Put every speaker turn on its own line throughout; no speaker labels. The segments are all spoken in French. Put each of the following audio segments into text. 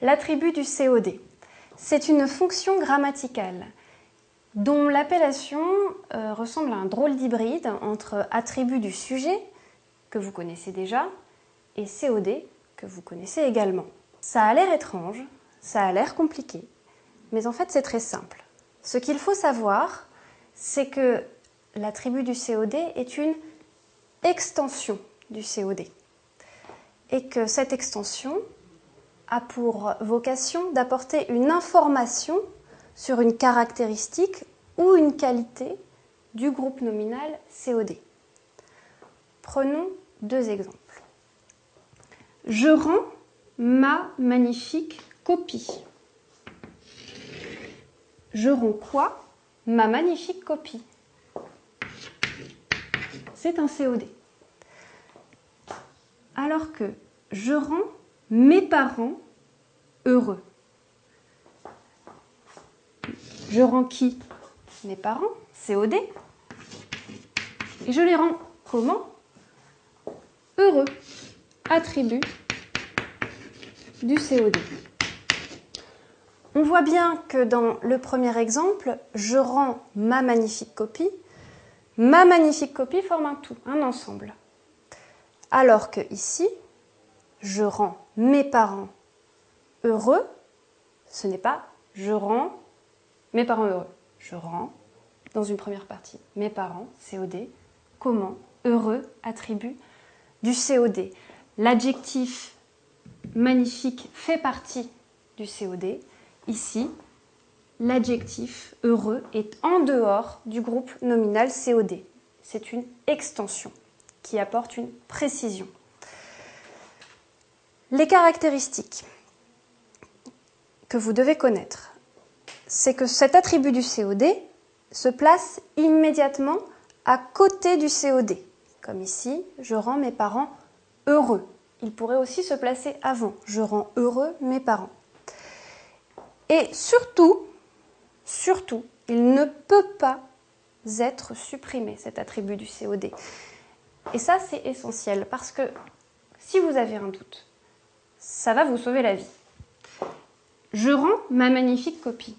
L'attribut du COD. C'est une fonction grammaticale dont l'appellation ressemble à un drôle d'hybride entre attribut du sujet, que vous connaissez déjà, et COD, que vous connaissez également. Ça a l'air étrange, ça a l'air compliqué, mais en fait c'est très simple. Ce qu'il faut savoir, c'est que l'attribut du COD est une extension du COD et que cette extension a pour vocation d'apporter une information sur une caractéristique ou une qualité du groupe nominal COD. Prenons deux exemples. Je rends ma magnifique copie. Je rends quoi? Ma magnifique copie. C'est un COD. Alors que je rends mes parents heureux. Je rends qui? Mes parents, COD. Et je les rends comment? Heureux. Attribut du COD. On voit bien que dans le premier exemple, je rends ma magnifique copie. Ma magnifique copie forme un tout, un ensemble. Alors que ici, je rends mes parents heureux, ce n'est pas je rends mes parents heureux. Je rends, dans une première partie, mes parents, COD, comment, heureux, attribut du COD. L'adjectif magnifique fait partie du COD. Ici, l'adjectif heureux est en dehors du groupe nominal COD. C'est une extension qui apporte une précision. Les caractéristiques que vous devez connaître, c'est que cet attribut du COD se place immédiatement à côté du COD. Comme ici, je rends mes parents heureux. Il pourrait aussi se placer avant. Je rends heureux mes parents. Et surtout, il ne peut pas être supprimé, cet attribut du COD. Et ça, c'est essentiel, parce que si vous avez un doute, ça va vous sauver la vie. Je rends ma magnifique copie.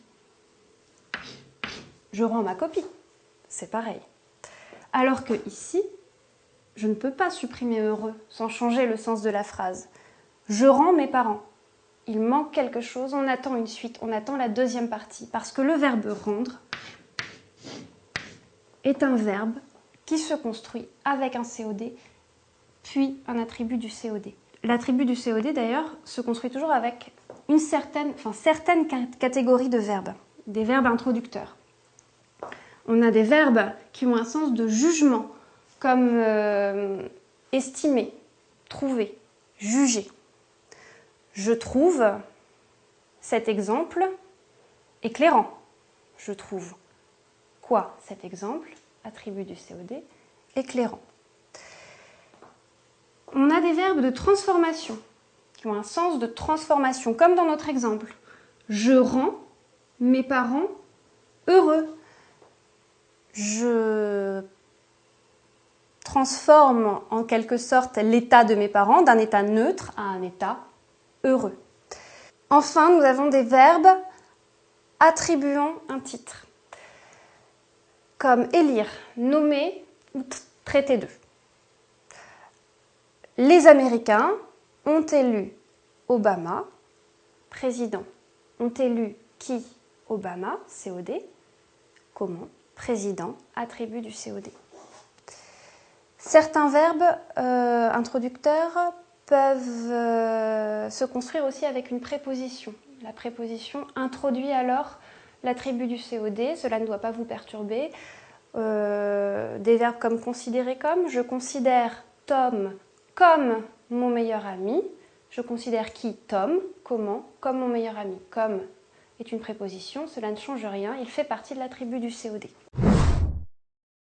Je rends ma copie. C'est pareil. Alors que ici, je ne peux pas supprimer heureux sans changer le sens de la phrase. Je rends mes parents. Il manque quelque chose, on attend une suite, on attend la deuxième partie. Parce que le verbe rendre est un verbe qui se construit avec un COD, puis un attribut du COD. L'attribut du COD, d'ailleurs, se construit toujours avec certaines catégories de verbes, des verbes introducteurs. On a des verbes qui ont un sens de jugement, comme estimer, trouver, juger. Je trouve cet exemple éclairant. Je trouve quoi cet exemple? Attribut du COD, éclairant. On a des verbes de transformation qui ont un sens de transformation, comme dans notre exemple. Je rends mes parents heureux. Je transforme en quelque sorte l'état de mes parents d'un état neutre à un état heureux. Enfin, nous avons des verbes attribuant un titre, comme élire, nommer ou traiter d'eux. Les Américains ont élu Obama, président. Ont élu qui? Obama, COD. Comment? Président, attribut du COD. Certains verbes introducteurs peuvent se construire aussi avec une préposition. La préposition introduit alors l'attribut du COD, cela ne doit pas vous perturber. Des verbes comme considérer comme, je considère Tom comme mon meilleur ami. Je considère qui? Tom. Comment? Comme mon meilleur ami. Comme est une préposition, cela ne change rien, il fait partie de l'attribut du COD.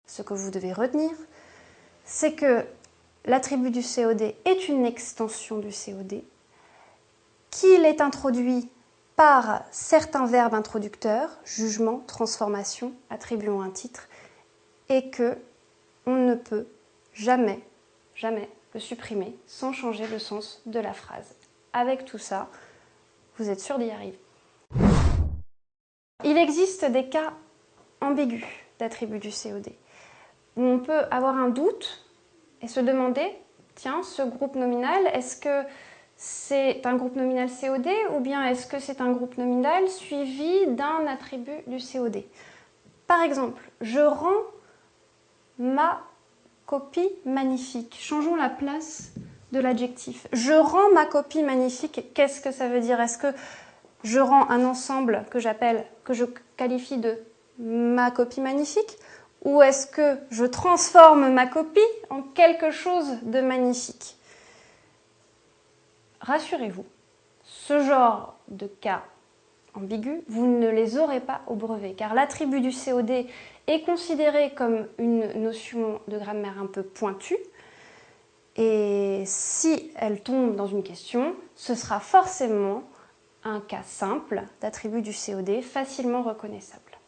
Ce que vous devez retenir, c'est que l'attribut du COD est une extension du COD, qu'il est introduit par certains verbes introducteurs, jugement, transformation, attribuant un titre, et que on ne peut jamais le supprimer sans changer le sens de la phrase. Avec tout ça, vous êtes sûr d'y arriver. Il existe des cas ambigus d'attributs du COD, où on peut avoir un doute et se demander, tiens, ce groupe nominal, est-ce que c'est un groupe nominal COD ou bien est-ce que c'est un groupe nominal suivi d'un attribut du COD? Par exemple, je rends ma copie magnifique. Changeons la place de l'adjectif. Je rends ma copie magnifique. Qu'est-ce que ça veut dire? Est-ce que je rends un ensemble que je qualifie de ma copie magnifique? Ou est-ce que je transforme ma copie en quelque chose de magnifique? Rassurez-vous, ce genre de cas ambigus, vous ne les aurez pas au brevet, car l'attribut du COD est considéré comme une notion de grammaire un peu pointue, et si elle tombe dans une question, ce sera forcément un cas simple d'attribut du COD facilement reconnaissable.